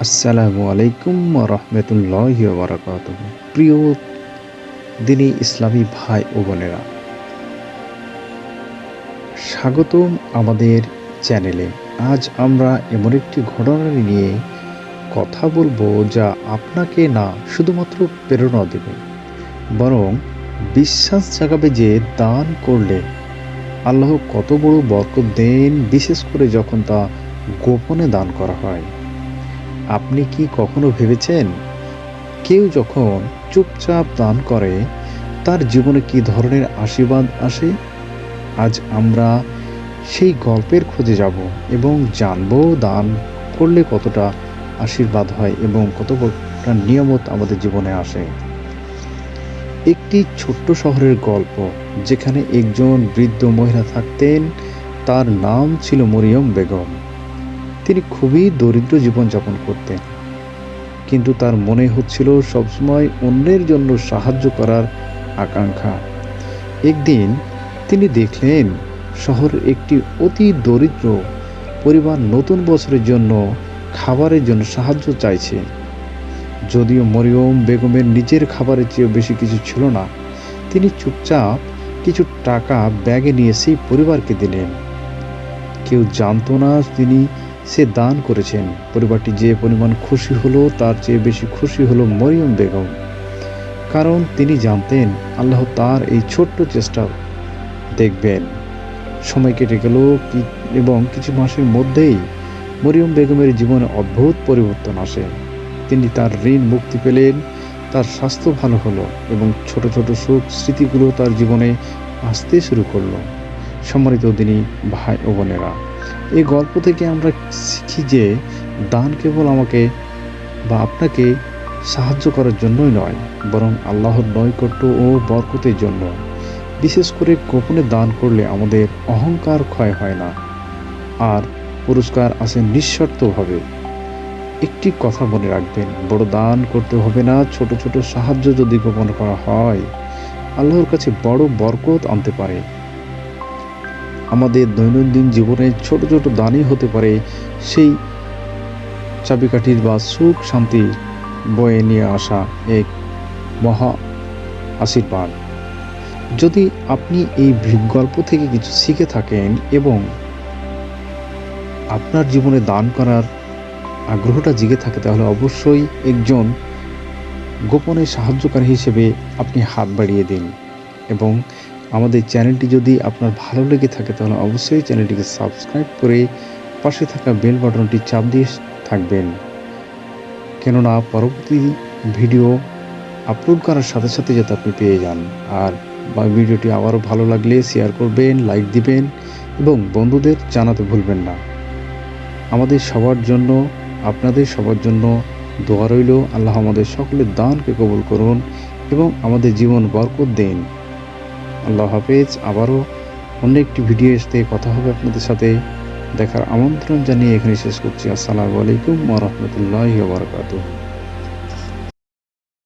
আসসালামু আলাইকুম ওয়া রাহমাতুল্লাহি ওয়া বারাকাতুহু। প্রিয় দিনী ইসলামী ভাই ও বোনেরা, স্বাগতম আমাদের চ্যানেলে। আজ আমরা এমন একটি ঘটনা নিয়ে কথা বলবো যা আপনাকে না শুধুমাত্র প্রেরণা দেবে, বরং বিশ্বাস জাগাবে যে দান করলে আল্লাহ কত বড় বরকত দেন, বিশেষ করে যখন তা গোপনে দান করা হয়। আপনি কি কখনো ভেবেছেন কেউ যখন চুপচাপ দান করে তার জীবনে কী ধরনের আশীর্বাদ আসে? আজ আমরা সেই গল্পের খোঁজে যাব এবং জানব দান করলে কতটা আশীর্বাদ হয় এবং কতটা নিয়ামত আমাদের জীবনে আসে। একটি ছোট্ট শহরের গল্প, যেখানে একজন বৃদ্ধ মহিলা থাকতেন। তার নাম ছিল মরিয়ম বেগম। তিনি খুবই দরিদ্র জীবনযাপন করতেন, কিন্তু তার মনে হচ্ছিল সবসময় অন্যের জন্য সাহায্য করার আকাঙ্ক্ষা। একদিন তিনি দেখলেন শহরের একটি অতি দরিদ্র পরিবার নতুন বছরের জন্য খাবারের জন্য সাহায্য চাইছে। যদিও মরিয়ম বেগমের নিজের খাবারের চেয়েও বেশি কিছু ছিল না, তিনি চুপচাপ কিছু টাকা ব্যাগে নিয়ে সেই পরিবারকে দিলেন। কেউ জানতো না সে দান করেছেন। পরিবারটি যে পরিমাণ খুশি হলো তার চেয়ে বেশি খুশি হলো মরিয়ম বেগম, কারণ তিনি জানতেন আল্লাহ তার এই ছোট্ট চেষ্টা দেখবেন। সময় কেটে গেল এবং কিছু মাসের মধ্যেই মরিয়ম বেগমের জীবনে অদ্ভুত পরিবর্তন আসে। তিনি তার ঋণ মুক্তি পেলেন, তার স্বাস্থ্য ভালো হলো এবং ছোট ছোট সুখ স্মৃতিগুলো তার জীবনে আসতে শুরু করলো। সম্মানিত দিনী ভাই ও বোনেরা, এই গল্প থেকে আমরা শিখি যে দান কেবল আমাকে বা আপনাকে সাহায্য করার জন্যই নয়, বরং আল্লাহর নৈকট্য ও বরকতের জন্য। বিশেষ করে গোপনে দান করলে আমাদের অহংকার ক্ষয় হয় না, আর পুরস্কার আসে নিঃশর্তভাবে। একটি কথা মনে রাখবেন, বড় দান করতে হবে না, ছোট ছোট সাহায্য যদি গোপন করা হয় আল্লাহর কাছে বড় বরকত আনতে পারে। আমাদের দৈনন্দিন জীবনে ছোট ছোট দানই হতে পারে সেই চাবিকাঠির বা সুখ শান্তি বয়ে নিয়ে আসা এক মহা আশীর্বাদ। যদি আপনি এই গল্প থেকে কিছু শিখে থাকেন এবং আপনার জীবনে দান করার আগ্রহটা জেগে থাকে, তাহলে অবশ্যই একজন গোপনে সাহায্যকারী হিসেবে আপনি হাত বাড়িয়ে দিন। এবং আমাদের চ্যানেলটি যদি আপনার ভালো লেগে থাকে তাহলে অবশ্যই চ্যানেলটিকে সাবস্ক্রাইব করে পাশে থাকা বেল বাটনটি চাপ দিয়ে থাকবেন, কেননা পরবর্তী ভিডিও আপলোড করার সাথে সাথে যাতে আপনি পেয়ে যান। আর ভিডিওটি আবারও ভালো লাগলে শেয়ার করবেন, লাইক দিবেন এবং বন্ধুদের জানাতে ভুলবেন না। আমাদের সবার জন্য, আপনাদের সবার জন্য দোয়া রইল। আল্লাহ আমাদের সকলের দানকে কবুল করুন এবং আমাদের জীবন বরকত দেন। আল্লাহ হাফেজ। আবারও অন্য একটি ভিডিও আসতে কথা হবে আপনাদের সাথে। দেখার আমন্ত্রণ জানিয়ে এখানে শেষ করছি। আসসালামু আলাইকুম ওয়া রাহমাতুল্লাহি ওয়া বারাকাতুহু।